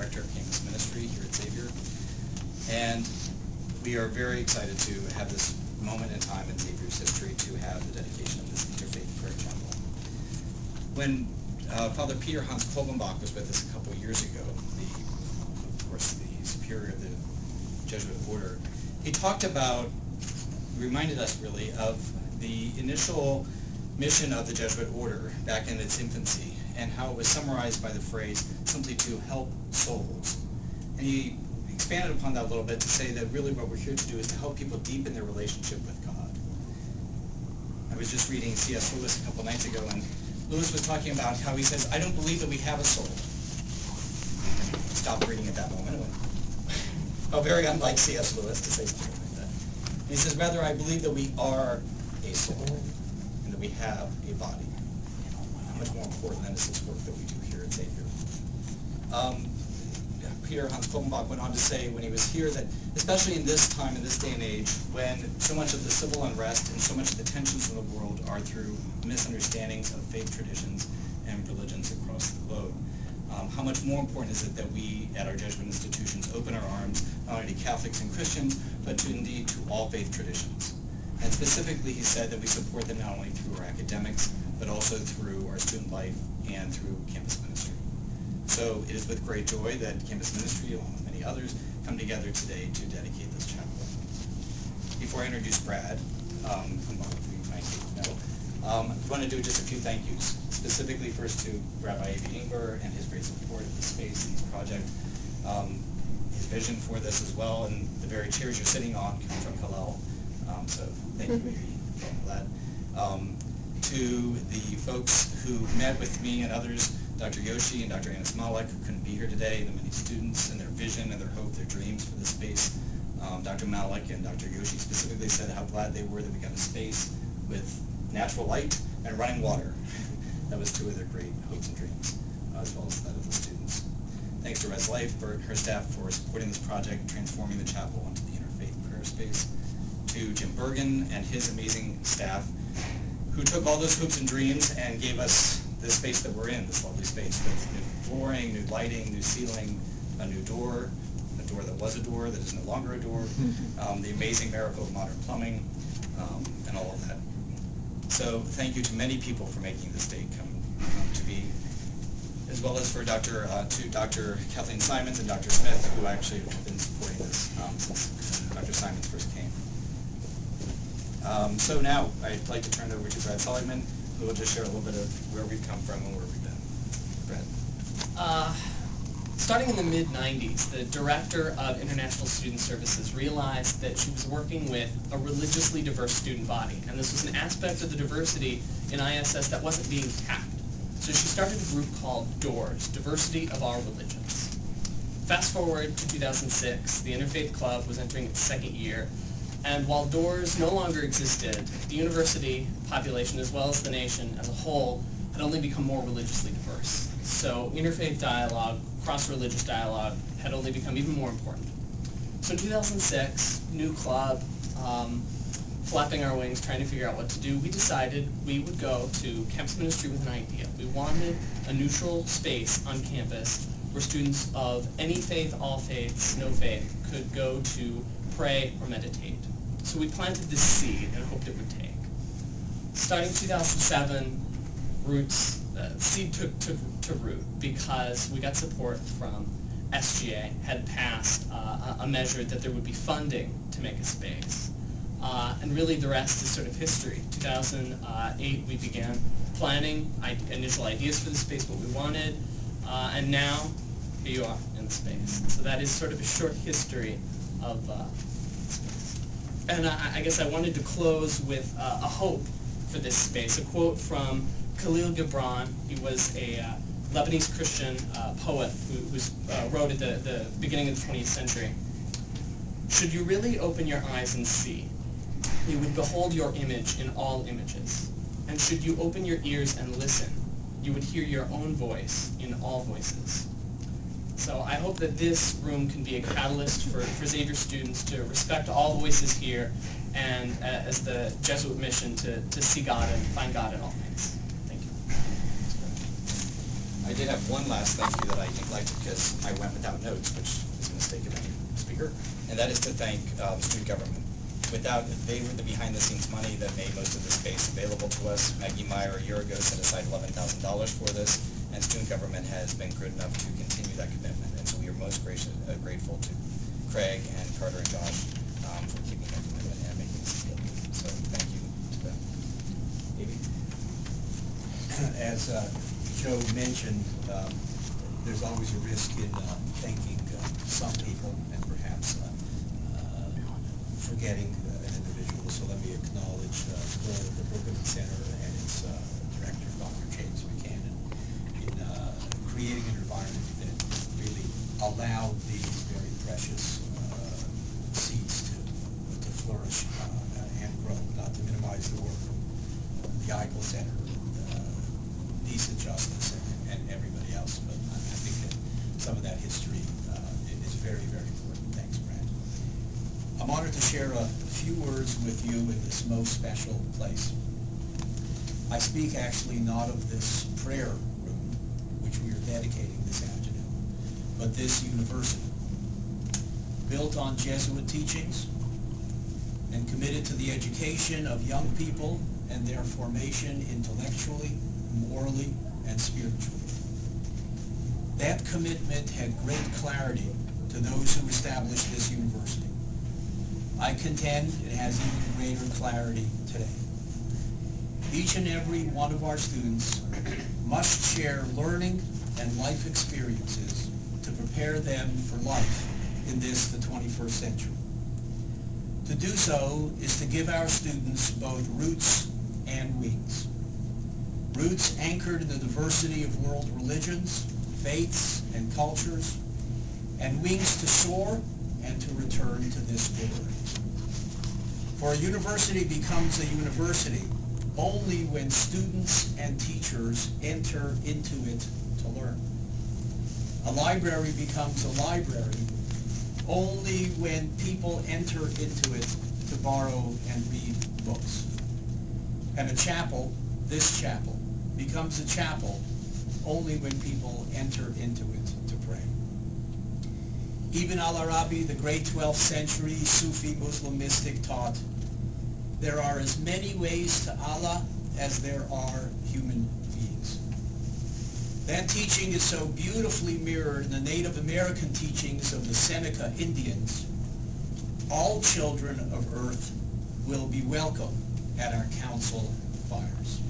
Director of Campus Ministry here at Xavier. And we are very excited to have this moment in time in Xavier's history to have the dedication of this Interfaith Prayer Chapel. When Father Peter Hans Kolbenbach was with us a couple of years ago, the superior of the Jesuit order, he talked about, reminded us really of the initial mission of the Jesuit order back in its infancy and how it was summarized by the phrase, simply to help souls. And he expanded upon that a little bit to say that really what we're here to do is to help people deepen their relationship with God. I was just reading C.S. Lewis a couple nights ago, and Lewis was talking about how he says, I don't believe that we have a soul. Stopped reading at that moment. Oh, very unlike C.S. Lewis to say something like that. And he says, rather, I believe that we are a soul and that we have a body. How much more important than is this work that we do here at Xavier? Peter Hans Kolbenbach went on to say when he was here that, especially in this time, in this day and age, when so much of the civil unrest and so much of the tensions in the world are through misunderstandings of faith traditions and religions across the globe, how much more important is it that we at our Jesuit institutions open our arms not only to Catholics and Christians, but to indeed to all faith traditions. And specifically he said that we support them not only through our academics, but also through our student life and through campus ministry. So it is with great joy that campus ministry, along with many others, come together today to dedicate this chapel. Before I introduce Brad, whom you might know, I want to do just a few thank yous. Specifically first to Rabbi Ingber and his great support of the space and this project, his vision for this as well, and the very chairs you're sitting on come from Hillel. So thank you, Abie, for that. To the folks who met with me and others, Dr. Yoshi and Dr. Anis Malek, who couldn't be here today, the many students and their vision and their hope, their dreams for this space. Dr. Malek and Dr. Yoshi specifically said how glad they were that we got a space with natural light and running water. That was two of their great hopes and dreams, as well as that of the students. Thanks to Res Life for her staff for supporting this project, transforming the chapel into the Interfaith Prayer Space. To Jim Bergen and his amazing staff, who took all those hopes and dreams and gave us this space that we're in, this lovely space with new flooring, new lighting, new ceiling, a new door, a door that was a door that is no longer a door, the amazing miracle of modern plumbing, and all of that. So thank you to many people for making this day come to be, as well as for Dr. Kathleen Simons and Dr. Smith, who actually have been supporting this since Dr. Simons first came. So now I'd like to turn it over to Brad Seligmann, who will just share a little bit of where we've come from and where we've been. Brad. Starting in the mid-90s, the director of International Student Services realized that she was working with a religiously diverse student body, and this was an aspect of the diversity in ISS that wasn't being tapped. So she started a group called DOORS, Diversity of Our Religions. Fast forward to 2006, the Interfaith Club was entering its second year, and while DOORS no longer existed, the university population as well as the nation as a whole had only become more religiously diverse. So interfaith dialogue, cross-religious dialogue had only become even more important. So in 2006, new club, flapping our wings, trying to figure out what to do, we decided we would go to campus ministry with an idea. We wanted a neutral space on campus where students of any faith, all faiths, no faith, could go to pray or meditate. So we planted this seed and hoped it would take. Starting 2007, seed took to root because we got support from SGA, had passed a measure that there would be funding to make a space. And really the rest is sort of history. 2008 we began planning initial ideas for the space, what we wanted, and now here you are in the space. So that is sort of a short history of space. And I guess I wanted to close with a hope for this space, a quote from Khalil Gibran. He was a Lebanese Christian poet who wrote at the beginning of the 20th century. Should you really open your eyes and see, you would behold your image in all images. And should you open your ears and listen, you would hear your own voice in all voices. So I hope that this room can be a catalyst for Xavier students to respect all voices here and as the Jesuit mission to see God and find God in all things. Thank you. I did have one last thank you that I neglected because I went without notes, which is a mistake of any speaker, and that is to thank student government. They were the behind-the-scenes money that made most of the space available to us. Maggie Meyer a year ago set aside $11,000 for this, and student government has been good enough to continue that commitment. And so we are most grateful to Craig and Carter and Josh for keeping that commitment and making this available. So thank you to them. Abie? As Joe mentioned, there's always a risk in thanking some people and perhaps forgetting an individual. So let me acknowledge the Brooklyn Center and its director, Dr. James Buchanan, in creating an environment that really allowed these very precious seeds to flourish and grow, not to minimize the work of the Eichel Center, Decent Justice, and everybody else. But I think that some of that history is very, very important. Thanks, Brad. I'm honored to share a few words with you in this most special place. I speak actually not of this prayer room, which we are dedicating this afternoon, but this university, built on Jesuit teachings and committed to the education of young people and their formation intellectually, morally, and spiritually. That commitment had great clarity to those who established this university. I contend it has even greater clarity today. Each and every one of our students must share learning and life experiences to prepare them for life in this, the 21st century. To do so is to give our students both roots and wings. Roots anchored in the diversity of world religions, faiths, and cultures, and wings to soar and to return to this world. For a university becomes a university only when students and teachers enter into it to learn. A library becomes a library only when people enter into it to borrow and read books. And a chapel, this chapel, becomes a chapel only when people enter into it to pray. Ibn al-Arabi, the great 12th century Sufi Muslim mystic, taught, there are as many ways to Allah as there are human beings. That teaching is so beautifully mirrored in the Native American teachings of the Seneca Indians. All children of earth will be welcome at our council fires.